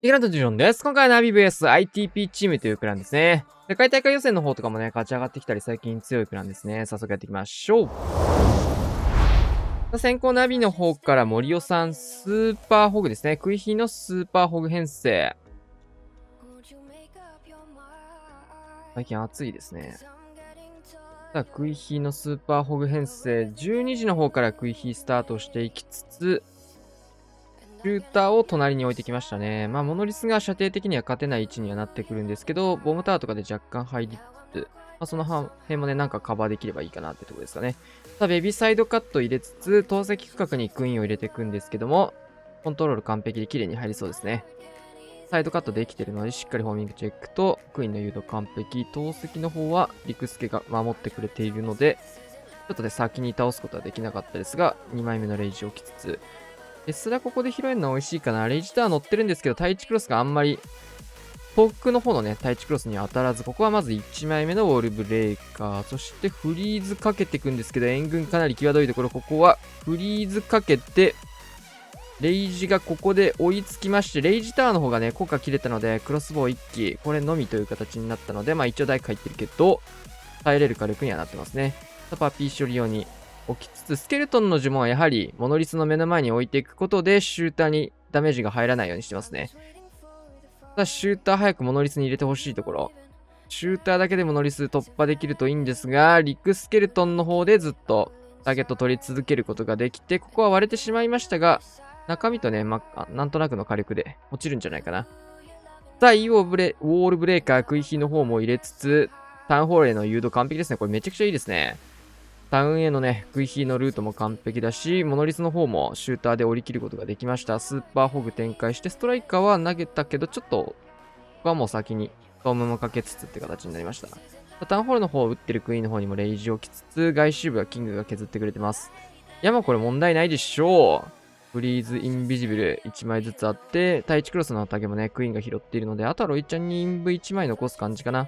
グランドジョンです。今回はナビ VS ITP チームというクランですね。世界大会予選の方とかもね、勝ち上がってきたり最近強いクランですね。早速やっていきましょう。先行ナビの方から森尾さん、スーパーホグですね。クイヒのスーパーホグ編成。最近暑いですね。さあ、クイヒのスーパーホグ編成、12時の方からクイヒスタートしていきつつ、シューターを隣に置いてきましたね。まあ、モノリスが射程的には勝てない位置にはなってくるんですけど、ボムタワーとかで若干入りつつ、その辺もね、なんかカバーできればいいかなってところですかね。さあ、ベビーサイドカット入れつつ、投石区画にクイーンを入れていくんですけども、コントロール完璧で綺麗に入りそうですね。サイドカットできてるので、しっかりホーミングチェックと、クイーンの誘導完璧。投石の方は、リクスケが守ってくれているので、ちょっとね、先に倒すことはできなかったですが、2枚目のレイジを置きつつ、テスラここで拾えるのは美味しいかな。レイジタワー乗ってるんですけど、タイチクロスがあんまり、遠くの方のね、タイチクロスには当たらず、ここはまず1枚目のウォールブレーカー、そしてフリーズかけていくんですけど、援軍かなり際どいところ、ここはフリーズかけて、レイジがここで追いつきまして、レイジタワーの方がね、効果切れたので、クロスボウ1機、これのみという形になったので、まあ一応大工入ってるけど、耐えれる火力にはなってますね。パピー処理用に置きつつ、スケルトンの呪文はやはり、モノリスの目の前に置いていくことで、シューターにダメージが入らないようにしてますね。ただ、シューター早くモノリスに入れてほしいところ。シューターだけでモノリス突破できるといいんですが、リクスケルトンの方でずっとターゲット取り続けることができて、ここは割れてしまいましたが、中身とね、なんとなくの火力で落ちるんじゃないかな。さあ、ウォールブレーカー、クイヒの方も入れつつ、タウンホールへの誘導完璧ですね。これめちゃくちゃいいですね。タウンへのね、クイヒのルートも完璧だし、モノリスの方もシューターで降り切ることができました。スーパーホグ展開して、ストライカーは投げたけど、ちょっと、ここはもう先に、トームもかけつつって形になりました。タウンホールの方を打ってるクイーンの方にもレイジを置きつつ、外周部はキングが削ってくれてます。いや、もうこれ問題ないでしょう。フリーズ、インビジブル1枚ずつあって、タイチクロスのタゲもね、クイーンが拾っているので、あとはロイちゃんにインブ1枚残す感じかな。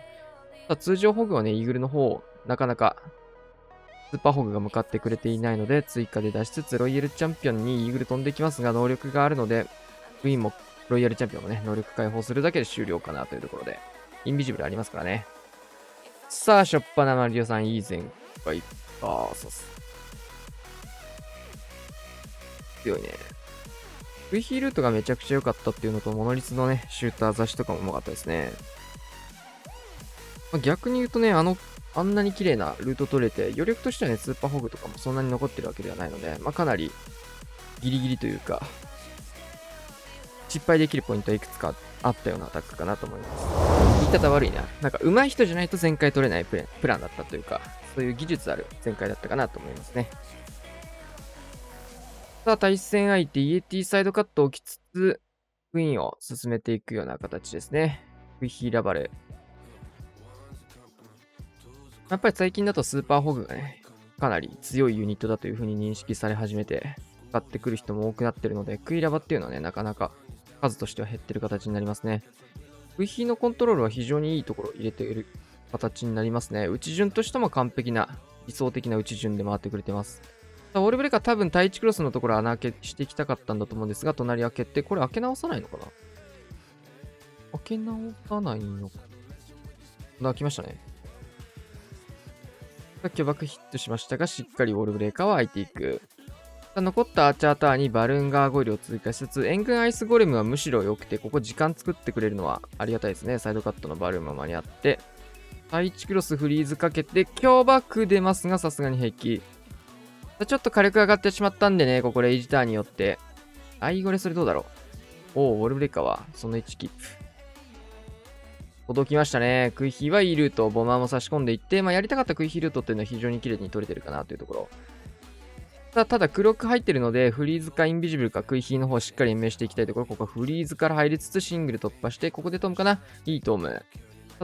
通常ホグはね、イーグルの方、なかなかスーパーホグが向かってくれていないので、追加で出しつつ、ロイヤルチャンピオンにイーグル飛んできますが、能力があるので、クイーンも、ロイヤルチャンピオンもね、能力解放するだけで終了かなというところで、インビジブルありますからね。さあ、しょっぱなマリオさん、いい前回。そうっす。強いね。クイヒールートがめちゃくちゃ良かったっていうのと、モノリスのね、シューター雑誌とかもうまかったですね。逆に言うとね、あんなに綺麗なルート取れて、余力としてはね、スーパーホグとかもそんなに残ってるわけではないので、かなりギリギリというか、失敗できるポイントはいくつかあったようなアタックかなと思います。言い方悪いな。なんか上手い人じゃないと全開取れないプランだったというか、そういう技術ある全開だったかなと思いますね。さあ、対戦相手、イエティサイドカットを置きつつ、クイーンを進めていくような形ですね。クイヒーラバレ。やっぱり最近だとスーパーホグがね、かなり強いユニットだという風に認識され始めて、使ってくる人も多くなってるので、クイラバっていうのはね、なかなか数としては減ってる形になりますね。クイヒーのコントロールは非常にいいところを入れている形になりますね。打ち順としても完璧な、理想的な打ち順で回ってくれてます。ウォールブレーカー多分タイチクロスのところ穴開けしていきたかったんだと思うんですが、隣開けて、これ開け直さないのかな？開け直さないのかな？開きましたね。巨爆ヒットしましたが、しっかりウォールブレーカーは開いていく。残ったアーチャータワーにバルーンガーゴイルを追加しつつ、援軍アイスゴレムはむしろ良くて、ここ時間作ってくれるのはありがたいですね。サイドカットのバルーンも間に合って。タイチクロスフリーズかけて、強爆出ますが、さすがに平気。ちょっと火力上がってしまったんでね、ここレイジターによって。アイゴレそれどうだろう。おお、ウォールブレーカーはその1キープ。届きましたね。クイヒーはいいルート、ボマーも差し込んでいって、やりたかったクイヒールートっていうのは非常に綺麗に取れてるかなというところ。ただ、クロック入ってるので、フリーズかインビジブルかクイヒーの方をしっかり延命していきたいところ、ここはフリーズから入りつつシングル突破して、ここでトムかないいトム。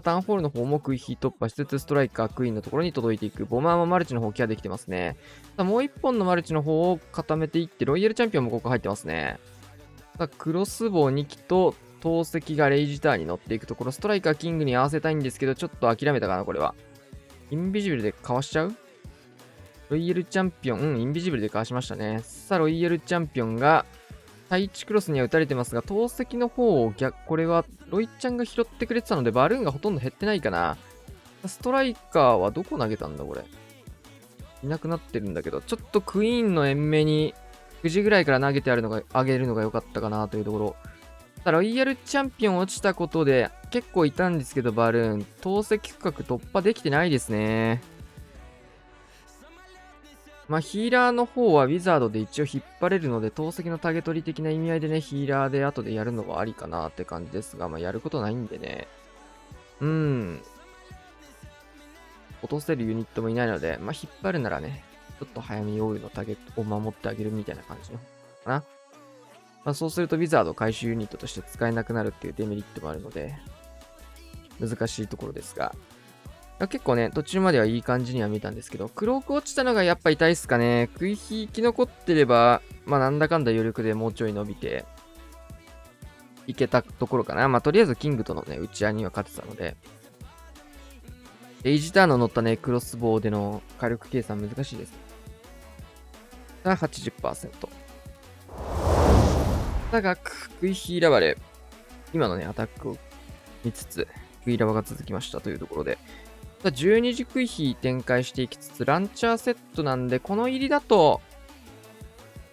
タウンホールの方もクイヒー突破しつつ、ストライカー、クイーンのところに届いていく。ボマーもマルチの方ケアできてますね。もう一本のマルチの方を固めていって、ロイヤルチャンピオンもここ入ってますね。クロスボウ2機と、投石がレイジターに乗っていくところ、ストライカーキングに合わせたいんですけど、ちょっと諦めたかな、これは。インビジブルでかわしちゃう？ロイヤルチャンピオン、インビジブルでかわしましたね。さあ、ロイヤルチャンピオンが、対1クロスには打たれてますが、投石の方をこれはロイちゃんが拾ってくれてたので、バルーンがほとんど減ってないかな。ストライカーはどこ投げたんだこれ。いなくなってるんだけど、ちょっとクイーンの延命に9時ぐらいから投げてあげるのが良かったかなというところ。ただロイヤルチャンピオン落ちたことで結構いたんですけど、バルーン。投石区画突破できてないですね。まあヒーラーの方はウィザードで一応引っ張れるので、投石のタゲ取り的な意味合いでね、ヒーラーで後でやるのはありかなって感じですが、まあやることないんでね。落とせるユニットもいないので、まあ引っ張るならね、ちょっと早めにオールのタゲを守ってあげるみたいな感じのかな。まあそうするとウィザード回収ユニットとして使えなくなるっていうデメリットもあるので、難しいところですが。結構ね、途中まではいい感じには見えたんですけど、クローク落ちたのがやっぱ痛いっすかね。食い引き残ってれば、まあなんだかんだ余力でもうちょい伸びて、いけたところかな。まあとりあえずキングとのね、打ち合いには勝てたので、エイジターンの乗ったね、クロスボウでの火力計算難しいです。さあ、80%。だが、クイヒーラバレ。今のね、アタックを見つつ、クイラバが続きましたというところで、12時クイヒー展開していきつつ、ランチャーセットなんで、この入りだと、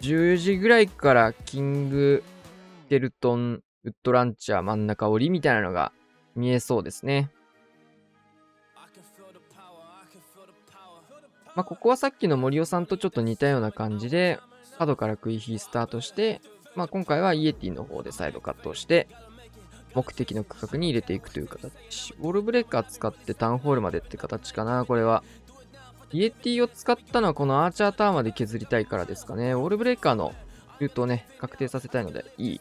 10時ぐらいからキング、スケルトン、ウッドランチャー真ん中折りみたいなのが見えそうですね。まあ、ここはさっきの森尾さんとちょっと似たような感じで、角からクイヒースタートして、まあ、今回はイエティの方でサイドカットをして、目的の区画に入れていくという形。ウォールブレーカー使ってタウンホールまでって形かな、これは。イエティを使ったのはこのアーチャーターンまで削りたいからですかね。ウォールブレーカーのルートをね、確定させたいので、いい。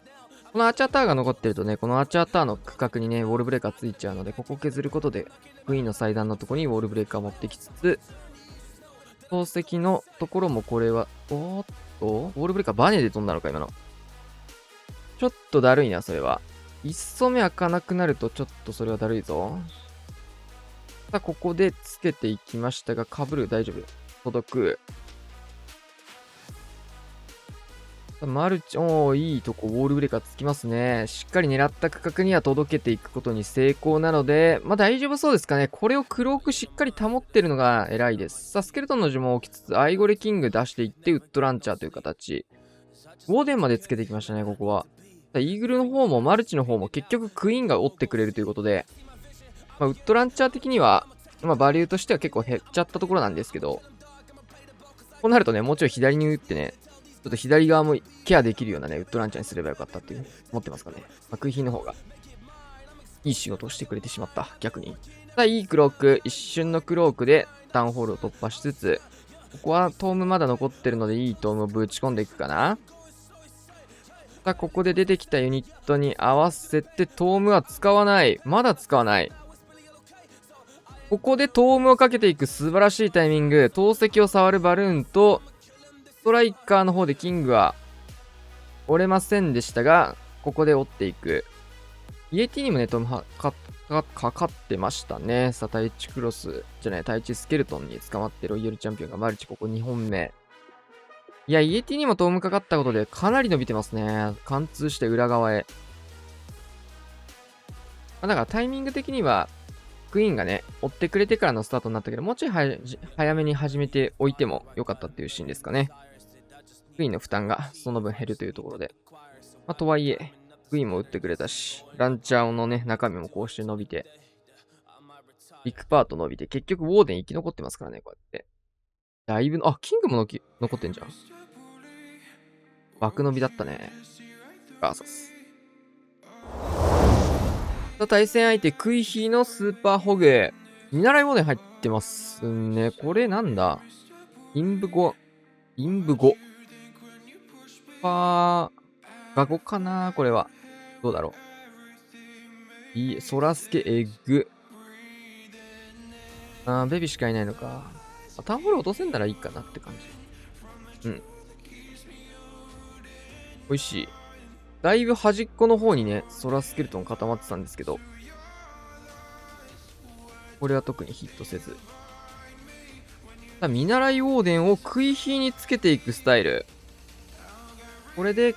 このアーチャーターが残ってるとね、このアーチャーターの区画にね、ウォールブレーカーついちゃうので、ここを削ることで、クイーンの祭壇のところにウォールブレーカーを持ってきつつ、宝石のところもこれは、おーっと、ウォールブレーカーバネで飛んだのか、今の。ちょっとだるいな、それは。1層目開かなくなると、ちょっとそれはだるいぞ。さあ、ここでつけていきましたが、被る、大丈夫。届く。マルチ、いいとこ、ウォールブレーカーつきますね。しっかり狙った区画には届けていくことに成功なので、まあ大丈夫そうですかね。これをクロークしっかり保ってるのが偉いです。さあ、スケルトンの呪文を置きつつ、アイゴレキング出していって、ウッドランチャーという形。ウォーデンまでつけてきましたね、ここは。イーグルの方もマルチの方も結局クイーンが折ってくれるということで、まあ、ウッドランチャー的には、まあ、バリューとしては結構減っちゃったところなんですけど、こうなるとね、もうちょい左に打ってね、ちょっと左側もケアできるようなね、ウッドランチャーにすればよかったっていう思ってますかね。まあ、食い品の方が、いい仕事をしてくれてしまった、逆に。さあ、いいクローク、一瞬のクロークでタウンホールを突破しつつ、ここはトームまだ残ってるので、いいトームをぶち込んでいくかな。さあ、ここで出てきたユニットに合わせて、トームは使わない。まだ使わない。ここでトームをかけていく素晴らしいタイミング。投石を触るバルーンと、ストライカーの方でキングは折れませんでしたが、ここで折っていく。イエティにもね、トームかかってましたね。さあ、対地クロス、じゃない、対地スケルトンに捕まってロイヤルチャンピオンがマルチここ2本目。いや、イエティにもトームかかったことでかなり伸びてますね。貫通して裏側へ。だからタイミング的には、クイーンがね、追ってくれてからのスタートになったけど、もうちょい早めに始めておいてもよかったっていうシーンですかね。クイーンの負担がその分減るというところで。まあ、とはいえ、クイーンも打ってくれたし、ランチャーのね、中身もこうして伸びて、ビッグパート伸びて、結局ウォーデン生き残ってますからね、こうやって。だいぶの、あ、キングも残ってんじゃん。爆伸びだったね。バーサス。対戦相手、クイヒのスーパーホグ。見習いモデル入ってますね。これなんだインブゴ。ガゴかなこれは。どうだろう。ソラスケ、エッグ。ベビーしかいないのか。タウンホール落とせんならいいかなって感じ。うん。美味しい。だいぶ端っこの方にね、ソラスケルトン固まってたんですけど、これは特にヒットせず。見習いオーデンを食い火につけていくスタイル。これで、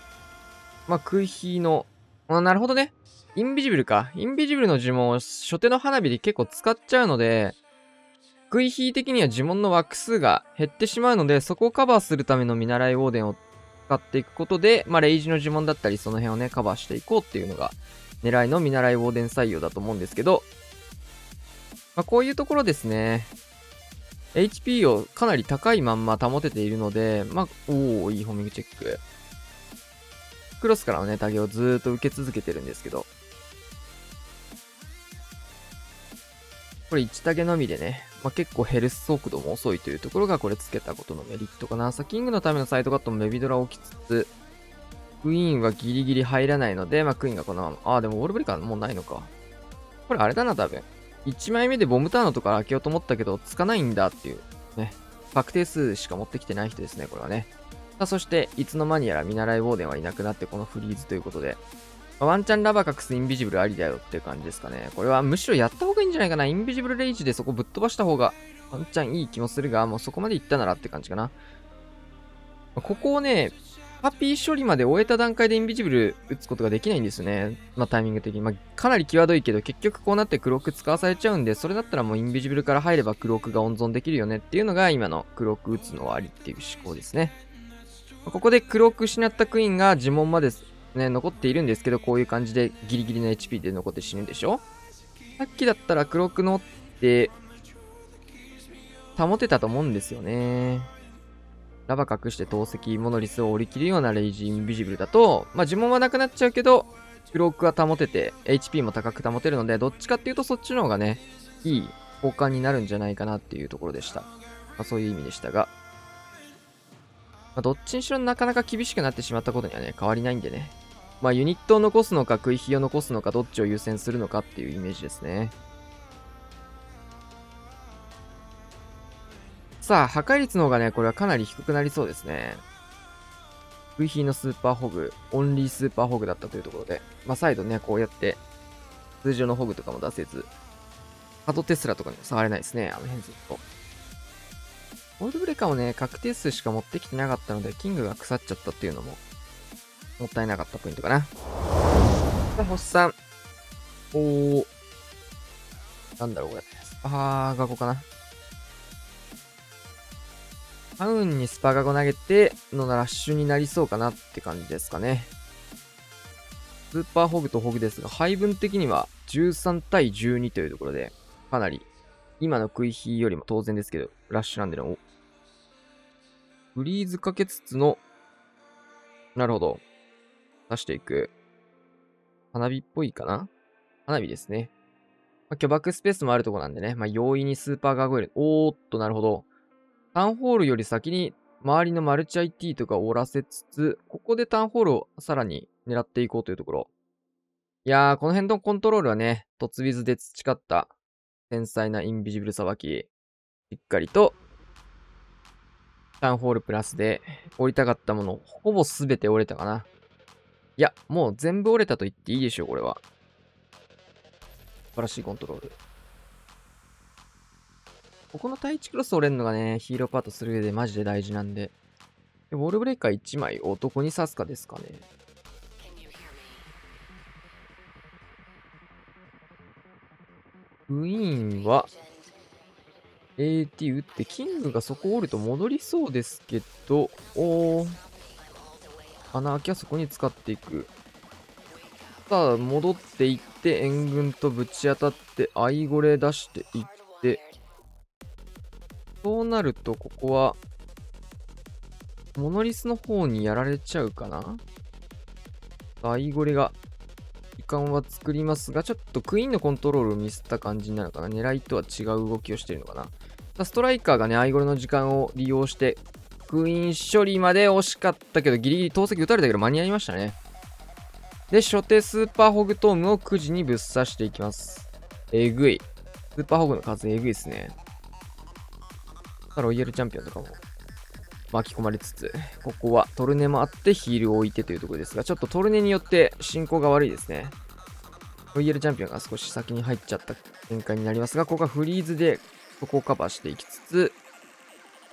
まあ、クイヒーの、なるほどね。インビジブルか。インビジブルの呪文を初手の花火で結構使っちゃうので、クイヒー的には呪文の枠数が減ってしまうので、そこをカバーするための見習いウォーデンを使っていくことで、まあ、レイジの呪文だったり、その辺をね、カバーしていこうっていうのが、狙いの見習いウォーデン採用だと思うんですけど、まあ、こういうところですね。HP をかなり高いまんま保てているので、まあ、おー、いいホーミングチェック。クロスからのね、タゲをずーっと受け続けてるんですけど、これ1タゲのみでね、まあ、結構ヘルス速度も遅いというところがこれつけたことのメリットかな。キングのためのサイドカットもメビドラを置きつつ、クイーンはギリギリ入らないので、まあ、クイーンがこのまま、でもウォールブレイカーもうないのか。これあれだな、多分。1枚目でボムターノとか開けようと思ったけど、つかないんだっていう、ね。確定数しか持ってきてない人ですね、これはね。さあ、そして、いつの間にやら見習いウォーデンはいなくなって、このフリーズということで、ワンチャンラバー隠すインビジブルありだよっていう感じですかね。これはむしろやった方がいいんじゃないかな。インビジブルレイジでそこぶっ飛ばした方が、ワンチャンいい気もするが、もうそこまで行ったならって感じかな。ここをね、パピー処理まで終えた段階でインビジブル打つことができないんですよね。まあタイミング的に。まあかなり際どいけど、結局こうなってクロック使わされちゃうんで、それだったらもうインビジブルから入ればクロックが温存できるよねっていうのが今のクロック打つのはありっていう思考ですね。ここでクロック失ったクイーンが呪文までね、残っているんですけど、こういう感じでギリギリの HP で残って死ぬでしょ。さっきだったらクロック乗って保てたと思うんですよね。ラバ隠して透析モノリスを折り切るようなレイジインビジブルだと、まあ呪文はなくなっちゃうけど、クロックは保てて、HP も高く保てるので、どっちかっていうとそっちの方がね、いい交換になるんじゃないかなっていうところでした。まあ、そういう意味でしたが、まあ、どっちにしろなかなか厳しくなってしまったことにはね、変わりないんでね。まあユニットを残すのか、クイヒを残すのか、どっちを優先するのかっていうイメージですね。さあ、破壊率の方がね、これはかなり低くなりそうですね。クイヒーのスーパーホグ、オンリースーパーホグだったというところで、まあ、再度ね、こうやって、通常のホグとかも出せず、ハドテスラとかにも触れないですね、あの辺ずっと。オールブレイカーもね、確定数しか持ってきてなかったので、キングが腐っちゃったっていうのも、もったいなかったポイントかな。さあ、星さん。なんだろう、これ。ガゴかな。ハウンにスパガゴ投げてのラッシュになりそうかなって感じですかね。スーパーホグとホグですが、配分的には13対12というところで、かなり、今のクイヒーよりも当然ですけど、ラッシュなんでの、フリーズかけつつの、なるほど。出していく。花火っぽいかな。花火ですね。まあ、巨爆スペースもあるところなんでね、まあ、容易にスーパーガーゴイル。なるほど。タウンホールより先に周りのマルチ IT とかを折らせつつ、ここでタウンホールをさらに狙っていこうというところ。いやー、この辺のコントロールはね、トツウィズで培った繊細なインビジブルさばき。しっかりと、タウンホールプラスで折りたかったもの、ほぼすべて折れたかな。いや、もう全部折れたと言っていいでしょう、これは。素晴らしいコントロール。ここの対地クロス折れるのがね、ヒーローパートする上でマジで大事なんで。ウォールブレイカー1枚をどこに刺すかですかね。クイーンは、AT 打って、キングがそこ折ると戻りそうですけど、穴開きはそこに使っていく。さあ、戻っていって、援軍とぶち当たって、アイゴレ出していって、そうなると、ここは、モノリスの方にやられちゃうかな。アイゴレが、時間は作りますが、ちょっとクイーンのコントロールをミスった感じになるかな。狙いとは違う動きをしているのかな。ストライカーがね、アイゴレの時間を利用して、クイーン処理まで惜しかったけど、ギリギリ投石打たれたけど間に合いましたね。で、初手スーパーホグトームを9時にぶっ刺していきます。えぐい。スーパーホグの数えぐいですね。ロイヤルチャンピオンとかも巻き込まれつつ、ここはトルネもあってヒールを置いてというところですが、ちょっとトルネによって進行が悪いですね。ロイヤルチャンピオンが少し先に入っちゃった展開になりますが、ここはフリーズでここをカバーしていきつつ、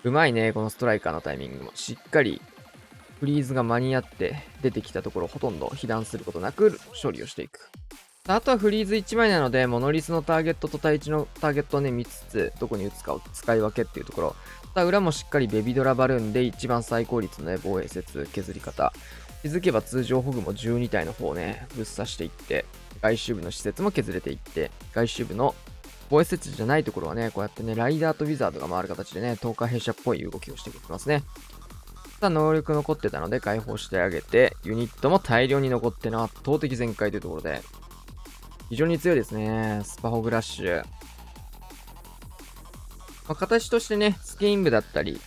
うまいね、このストライカーのタイミングも。しっかり、フリーズが間に合って出てきたところほとんど被弾することなく処理をしていく。あとはフリーズ1枚なので、モノリスのターゲットと対1のターゲットをね、見つつ、どこに打つかを使い分けっていうところ。裏もしっかりベビドラバルーンで一番最高率のね、防衛説削り方。気づけば通常ホグも12体の方をね、ぶっ刺していって、外周部の施設も削れていって、外周部の防衛設置じゃないところはね、こうやってね、ライダーとウィザードが回る形でね、10日弊社っぽい動きをしていきますね。さあ、能力残ってたので解放してあげて、ユニットも大量に残っての圧倒的全開というところで、非常に強いですね。スパホグラッシュ。形としてね、スケイン部だったり、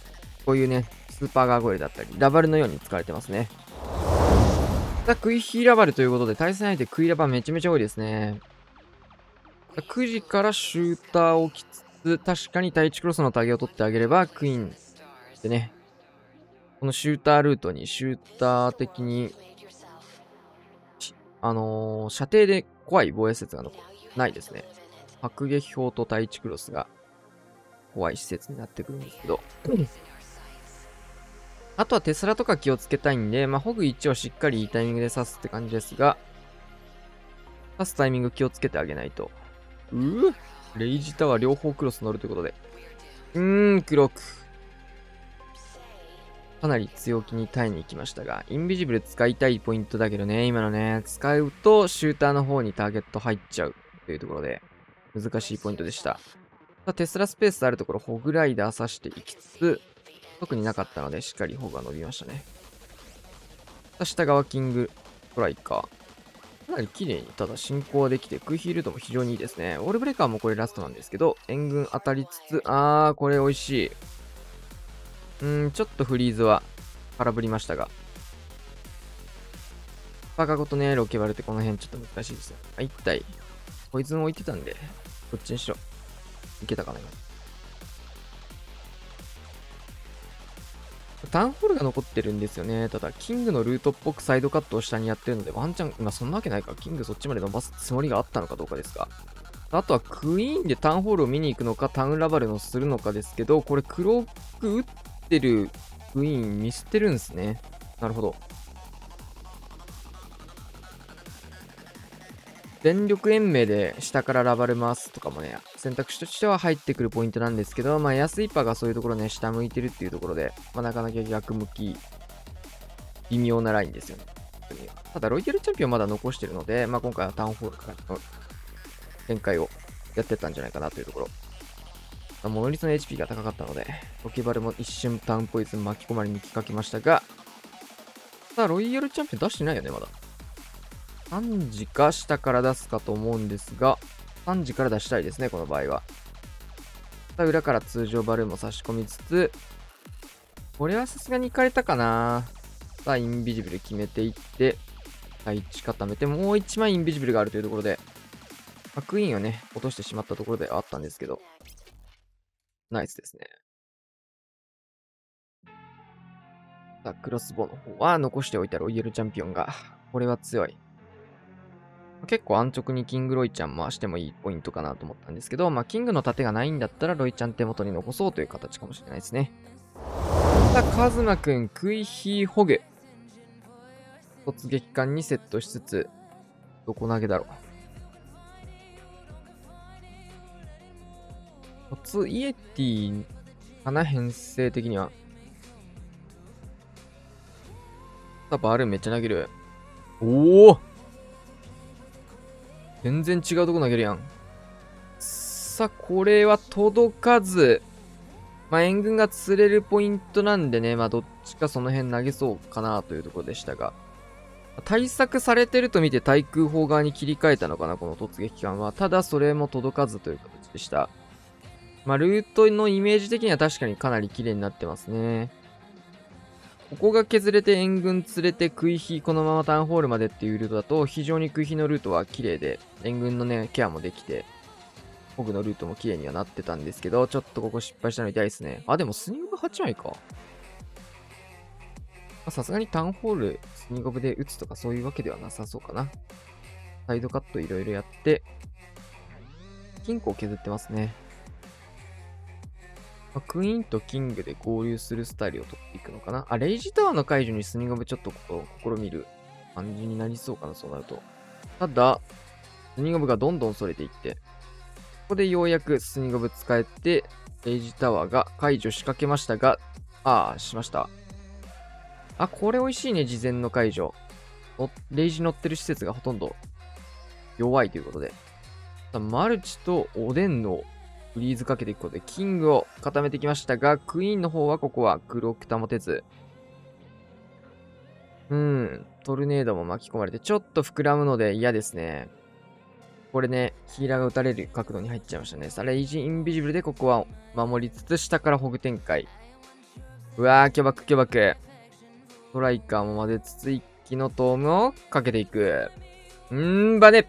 こういうね、スーパーガーゴイルだったり、ラバルのように使われてますね。さあ、クイヒーラバルということで、対戦相手クイラバめちゃめちゃ多いですね。9時からシューターを置きつつ、確かに対地クロスのタゲを取ってあげれば、クイーンでね、このシュータールートにシューター的に、射程で怖い防衛施設がないですね。迫撃砲と対地クロスが怖い施設になってくるんですけど。あとはテスラとか気をつけたいんで、ホグ1をしっかりいいタイミングで刺すって感じですが、刺すタイミング気をつけてあげないと。レイジタワー両方クロス乗るということで。クロック。かなり強気に耐えに行きましたが、インビジブル使いたいポイントだけどね、今のね、使うとシューターの方にターゲット入っちゃうというところで、難しいポイントでした。テスラスペースあるところ、ホグライダー刺していきつつ、特になかったので、しっかりホグが伸びましたね。下側キングトライカー。かなり綺麗に、ただ進行できて、クイヒールドも非常にいいですね。ウォールブレーカーもこれラストなんですけど、援軍当たりつつ、これ美味しい。ちょっとフリーズは空振りましたが。バカごとね、ロケバルってこの辺ちょっと難しいですよ。1体、ポイズン置いてたんで、こっちにしろ。いけたかな、今。タウンホールが残ってるんですよね。ただ、キングのルートっぽくサイドカットを下にやってるので、ワンチャン、今そんなわけないから、キングそっちまで伸ばすつもりがあったのかどうかですが。あとはクイーンでタウンホールを見に行くのか、タウンラバルのするのかですけど、これクロック打ってるクイーン見捨てるんですね。なるほど。全力延命で下からラバル回すとかもね、選択肢としては入ってくるポイントなんですけど、安いパがそういうところね、下向いてるっていうところで、なかなか逆向き、微妙なラインですよね。ただ、ロイヤルチャンピオンまだ残してるので、今回はタウンホールからの展開をやってったんじゃないかなというところ。モノリスの HP が高かったので、ロケバルも一瞬タウンポイズン巻き込まれにきかけましたが、さあ、ロイヤルチャンピオン出してないよね、まだ。3時か下から出すかと思うんですが、3時から出したいですね、この場合は。さあ、裏から通常バルーンも差し込みつつ、これはさすがに行かれたかな。さあ、インビジブル決めていって、第1固めて、もう1枚インビジブルがあるというところで、クイーンをね、落としてしまったところではあったんですけど、ナイスですね。さあ、クロスボウの方は残しておいたロイヤルチャンピオンが、これは強い。結構安直にキングロイちゃん回してもいいポイントかなと思ったんですけど、キングの盾がないんだったらロイちゃん手元に残そうという形かもしれないですね。さあ、カズマくん、クイヒーホグ。突撃艦にセットしつつ、どこ投げだろう。突イエティかな、編成的には。さあ、バルーンめっちゃ投げる。おお、全然違うとこ投げるやん。さあ、これは届かず。援軍が釣れるポイントなんでね、どっちかその辺投げそうかなというところでしたが。対策されてると見て対空砲側に切り替えたのかな、この突撃艦は。ただ、それも届かずという形でした。ルートのイメージ的には確かにかなり綺麗になってますね。ここが削れて援軍連れてクイヒこのままタウンホールまでっていうルートだと非常にクイヒのルートは綺麗で援軍のねケアもできてホグのルートも綺麗にはなってたんですけど、ちょっとここ失敗したの痛いですね。でもスニゴブ8枚か。さすがにタウンホールスニゴブで打つとかそういうわけではなさそうかな。サイドカットいろいろやって金庫を削ってますね。クイーンとキングで合流するスタイルを取っていくのかな。レイジタワーの解除にスニゴブちょっと試みる感じになりそうかな、そうなると。ただ、スニゴブがどんどん逸れていって、ここでようやくスニゴブ使えて、レイジタワーが解除しかけましたが、しました。これ美味しいね、事前の解除。レイジ乗ってる施設がほとんど弱いということで。マルチとおでんのフリーズかけていくことで、キングを固めてきましたが、クイーンの方はここは黒く保てず。トルネードも巻き込まれて、ちょっと膨らむので嫌ですね。これね、ヒーラーが撃たれる角度に入っちゃいましたね。レイジインビジブルでここは守りつつ、下からホグ展開。うわー、巨爆巨爆。ストライカーも混ぜつつ、一気のトームをかけていく。バネ。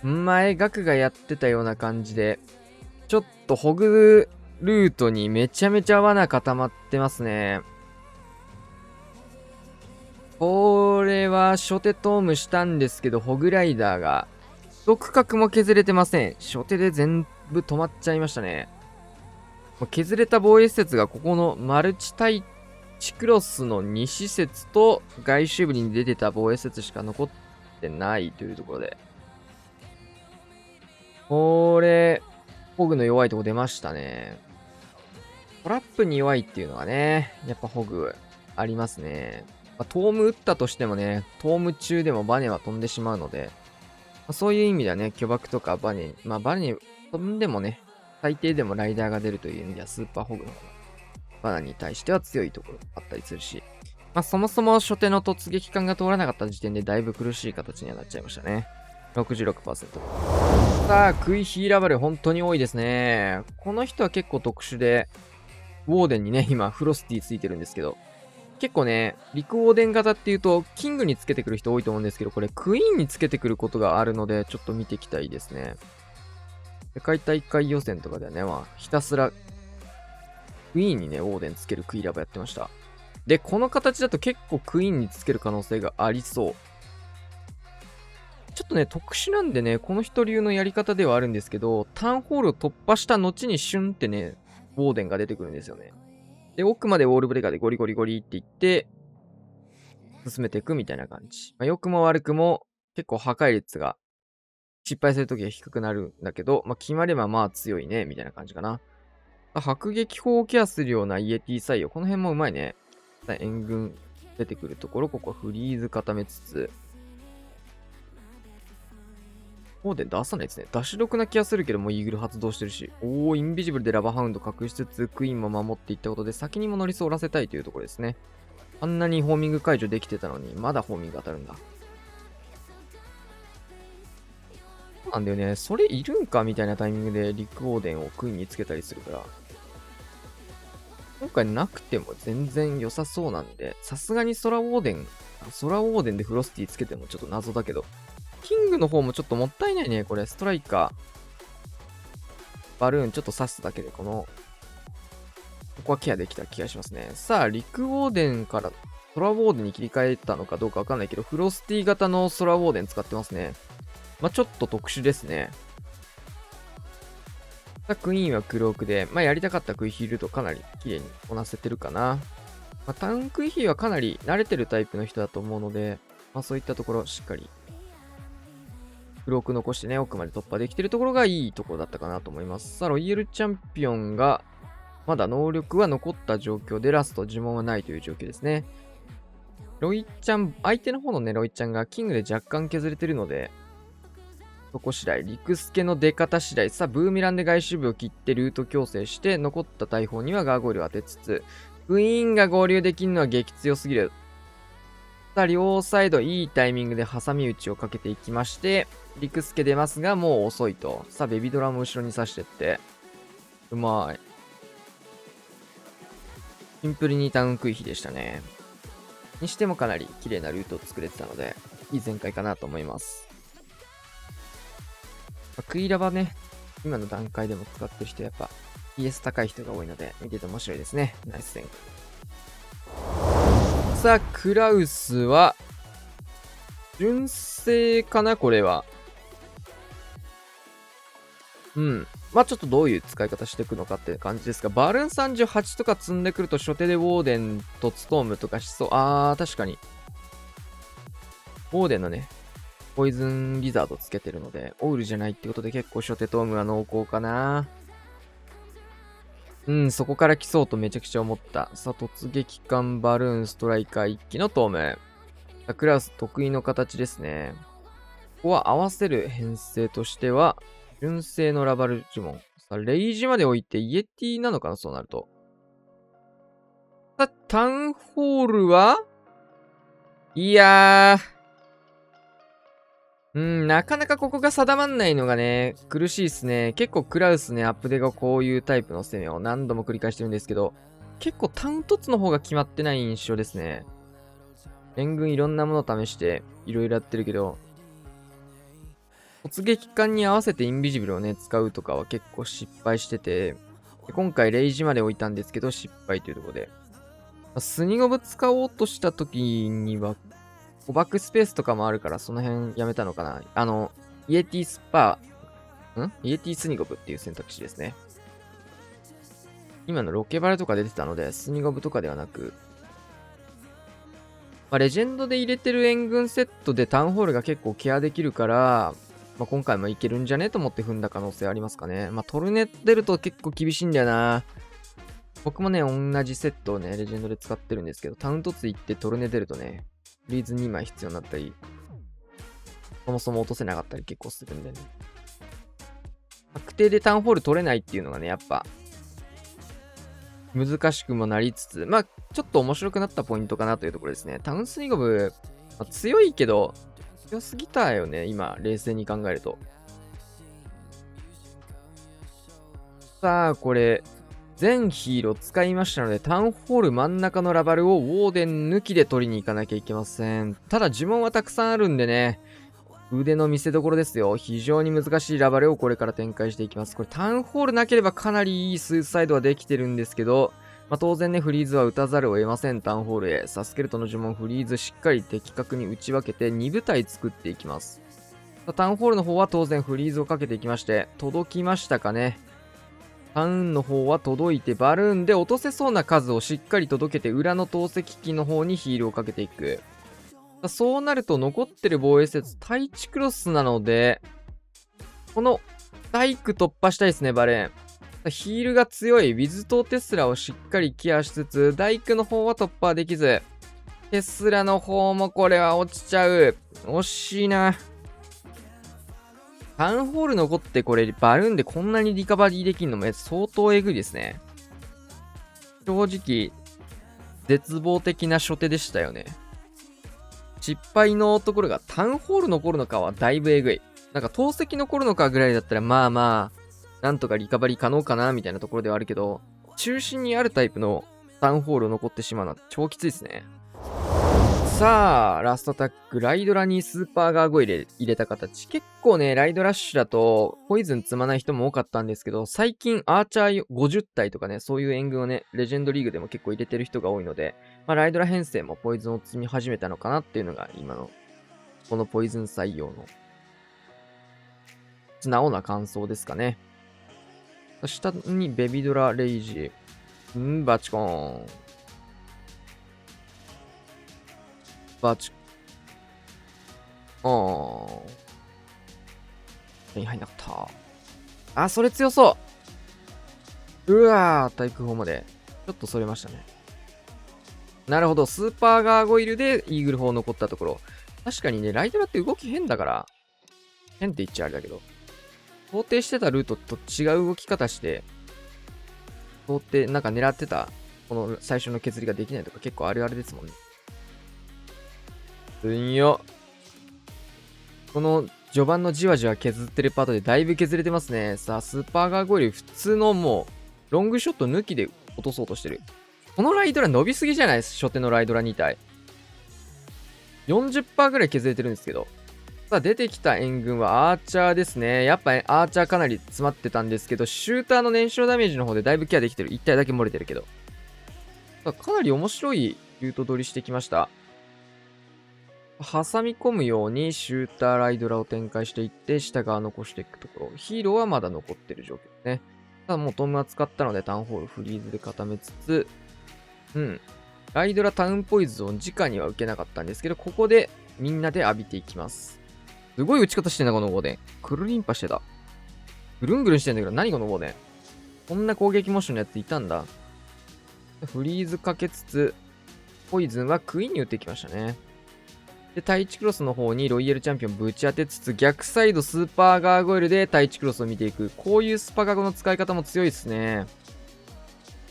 前、ガクがやってたような感じで、ちょっとホグルートにめちゃめちゃ罠固まってますね。これは初手トームしたんですけど、ホグライダーが、一区画も削れてません。初手で全部止まっちゃいましたね。削れた防衛施設がここのマルチ対地クロスの2施設と外周部に出てた防衛施設しか残ってないというところで。これ、ホグの弱いとこ出ましたね。トラップに弱いっていうのはね、やっぱホグありますね。トーム打ったとしてもね、トーム中でもバネは飛んでしまうので、そういう意味ではね、巨爆とかバネ、バネ飛んでもね、最低でもライダーが出るという意味ではスーパーホグの方がバナに対しては強いところあったりするし、そもそも初手の突撃艦が通らなかった時点でだいぶ苦しい形にはなっちゃいましたね。66%。さあ、クイヒーラバル本当に多いですね。この人は結構特殊で、ウォーデンにね、今フロスティついてるんですけど、結構ね、陸ウォーデン型っていうと、キングにつけてくる人多いと思うんですけど、これクイーンにつけてくることがあるので、ちょっと見ていきたいですね。世界大会予選とかではね、ひたすら、クイーンにね、ウォーデンつけるクイラバやってました。で、この形だと結構クイーンにつける可能性がありそう。ちょっとね、特殊なんでね、この人流のやり方ではあるんですけど、ターンホールを突破した後にシュンってね、ウォーデンが出てくるんですよね。で、奥までウォールブレーカーでゴリゴリゴリっていって、進めていくみたいな感じ。良くも悪くも結構破壊率が失敗するときは低くなるんだけど、決まれば強いね、みたいな感じかな。迫撃砲をケアするようなイエティ採用。この辺もうまいね。援軍出てくるところ、ここはフリーズ固めつつ。オーデン出さないですね。出し毒な気がするけども、イーグル発動してるし。インビジブルでラバーハウンド隠しつつ、クイーンも守っていったことで、先にも乗りそうらせたいというところですね。あんなにホーミング解除できてたのに、まだホーミング当たるんだ。そうなんだよね。それいるんかみたいなタイミングでリクオーデンをクイーンにつけたりするから。今回なくても全然良さそうなんで、さすがにソラウォーデンでフロスティつけてもちょっと謎だけど、キングの方もちょっともったいないね、これ。ストライカー。バルーンちょっと刺すだけで、ここはケアできた気がしますね。さあ、リクウォーデンからソラウォーデンに切り替えたのかどうかわかんないけど、フロスティ型のソラウォーデン使ってますね。ちょっと特殊ですね。さあ、クイーンは黒奥で、やりたかったクイヒールとかなり綺麗にこなせてるかな。タウンクイヒーはかなり慣れてるタイプの人だと思うので、そういったところしっかり黒奥残してね、奥まで突破できてるところがいいところだったかなと思います。さあ、ロイヤルチャンピオンが、まだ能力は残った状況で、ラスト呪文はないという状況ですね。ロイちゃん、相手の方のね、ロイちゃんがキングで若干削れてるので、そこ次第、陸助の出方次第、さあ、ブーメランで外周部を切ってルート矯正して、残った大砲にはガーゴイルを当てつつ、クイーンが合流できるのは激強すぎる。さあ、両サイドいいタイミングで挟み撃ちをかけていきまして、陸助出ますが、もう遅いと。さあ、ベビドラも後ろに刺してって、うまい。シンプルにタウンクイヒでしたね。にしてもかなり綺麗なルートを作れてたので、いい展開かなと思います。クイラバね、今の段階でも使ってる人やっぱ PS 高い人が多いので、見てて面白いですね。ナイス展開。さあ、クラウスは、純正かなこれは。まあちょっとどういう使い方していくのかって感じですが、バルーン38とか積んでくると初手でウォーデンとストームとかしそう。確かに。ウォーデンのね、ポイズンリザードつけてるので、オウルじゃないってことで結構初手トームは濃厚かな。そこから来そうとめちゃくちゃ思った。さあ、突撃艦バルーンストライカー1機のトーム。クラス得意の形ですね。ここは合わせる編成としては、純正のラバル呪文。さあ、レイジまで置いてイエティなのかな、そうなると。さあ、タウンホールはいやなかなかここが定まんないのがね、苦しいっすね。結構クラウスね、アップデがこういうタイプの攻めを何度も繰り返してるんですけど、結構タウン凸の方が決まってない印象ですね。援軍いろんなもの試して、いろいろやってるけど、突撃艦に合わせてインビジブルをね、使うとかは結構失敗してて、今回レイジまで置いたんですけど、失敗というところで。スニゴブ使おうとした時には、バックスペースとかもあるから、その辺やめたのかな。イエティスパー、イエティスニゴブっていう選択肢ですね。今のロケバレとか出てたので、スニゴブとかではなく、レジェンドで入れてる援軍セットでタウンホールが結構ケアできるから、今回もいけるんじゃねと思って踏んだ可能性ありますかね。トルネ出ると結構厳しいんだよな。僕もね、同じセットをね、レジェンドで使ってるんですけど、タウントツ行ってトルネ出るとね、フリーズ2枚必要になったり、そもそも落とせなかったり結構するんでね。確定でタウンホール取れないっていうのがね、やっぱ、難しくもなりつつ、ちょっと面白くなったポイントかなというところですね。タウンスニゴブ、強いけど、強すぎたよね、今、冷静に考えると。さあ、これ、全ヒーロー使いましたので、タウンホール真ん中のラバルをウォーデン抜きで取りに行かなきゃいけません。ただ呪文はたくさんあるんでね、腕の見せ所ですよ。非常に難しいラバルをこれから展開していきます。これタウンホールなければかなりいいスーサイドはできてるんですけど、当然ね、フリーズは打たざるを得ません、タウンホールへ。サスケルトの呪文フリーズしっかり的確に打ち分けて2部隊作っていきます。タウンホールの方は当然フリーズをかけていきまして、届きましたかね。タウンの方は届いて、バルーンで落とせそうな数をしっかり届けて、裏の投石機の方にヒールをかけていく。そうなると残ってる防衛施設、タイチクロスなので、この大工突破したいですね、バレーン。ヒールが強いウィズとテスラをしっかりケアしつつ、大工の方は突破できず、テスラの方もこれは落ちちゃう。惜しいな。タウンホール残ってこれバルーンでこんなにリカバリーできるのも相当えぐいですね。正直、絶望的な初手でしたよね。失敗のところがタウンホール残るのかはだいぶえぐい。なんか投石残るのかぐらいだったらなんとかリカバリー可能かなみたいなところではあるけど、中心にあるタイプのタウンホール残ってしまうのは超きついですね。さあ、ラストタック、ライドラにスーパーガーゴイ入れた形。結構ね、ライドラッシュだと、ポイズン積まない人も多かったんですけど、最近アーチャー50体とかね、そういう援軍をね、レジェンドリーグでも結構入れてる人が多いので、ライドラ編成もポイズンを積み始めたのかなっていうのが、今の、このポイズン採用の、素直な感想ですかね。下にベビドラ、レイジ、バチコーン。バチ手に入んなかった。それ強そう。うわー、対空砲まで。ちょっとそれましたね。なるほど。スーパーガーゴイルでイーグル砲残ったところ。確かにね、ライドラって動き変だから、変って言っちゃあれだけど、想定してたルートと違う動き方して、なんか狙ってた、この最初の削りができないとか結構あるあるですもんね。この序盤のじわじわ削ってるパートでだいぶ削れてますね。さあ、スーパーガーゴイル普通のもう、ロングショット抜きで落とそうとしてる。このライドラ伸びすぎじゃないです。初手のライドラ2体。40% ぐらい削れてるんですけど。さあ、出てきた援軍はアーチャーですね。やっぱアーチャーかなり詰まってたんですけど、シューターの燃焼ダメージの方でだいぶケアできてる。1体だけ漏れてるけど。さあ、かなり面白いルート取りしてきました。挟み込むようにシューター、ライドラを展開していって、下側残していくところ。ヒーローはまだ残ってる状況ですね。ただもうトムは使ったのでタウンホールフリーズで固めつつ、ライドラタウンポイズンを直には受けなかったんですけど、ここでみんなで浴びていきます。すごい打ち方してんだ、このボーデン。クルリンパしてた。ぐるんぐるんしてんだけど、何このボーデン。こんな攻撃モーションのやついたんだ。フリーズかけつつ、ポイズンはクイーンに打っていきましたね。で、タイチクロスの方にロイヤルチャンピオンぶち当てつつ、逆サイドスーパーガーゴイルでタイチクロスを見ていく。こういうスパガゴの使い方も強いですね。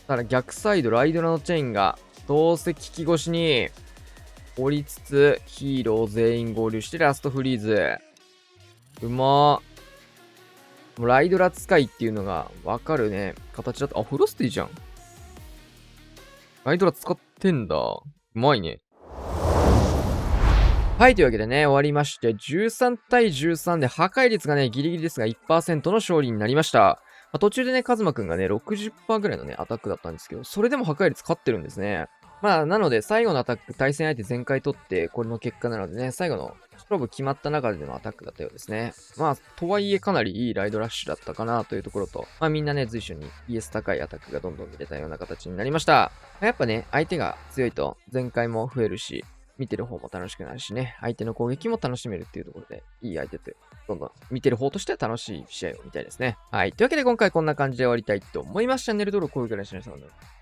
ただ逆サイドライドラのチェーンが、どうせ利き越しに降りつつ、ヒーロー全員合流してラストフリーズ。うまー。もうライドラ使いっていうのがわかるね。形だと。あ、フロスティじゃん。ライドラ使ってんだ。うまいね。はい、というわけでね、終わりまして、13対13で破壊率がね、ギリギリですが 1% の勝利になりました。途中でね、カズマくんがね、60% ぐらいのね、アタックだったんですけど、それでも破壊率勝ってるんですね。なので、最後のアタック、対戦相手全開取って、これの結果なのでね、最後の勝負決まった中でのアタックだったようですね。とはいえかなりいいライドラッシュだったかなというところと、みんなね、随所に ES 高いアタックがどんどん見れたような形になりました。やっぱね、相手が強いと全開も増えるし、見てる方も楽しくなるしね、相手の攻撃も楽しめるっていうところで、いい相手って、どんどん見てる方としては楽しい試合を見たいですね。はい。というわけで今回こんな感じで終わりたいと思います。チャンネル登録、高評価お願いします。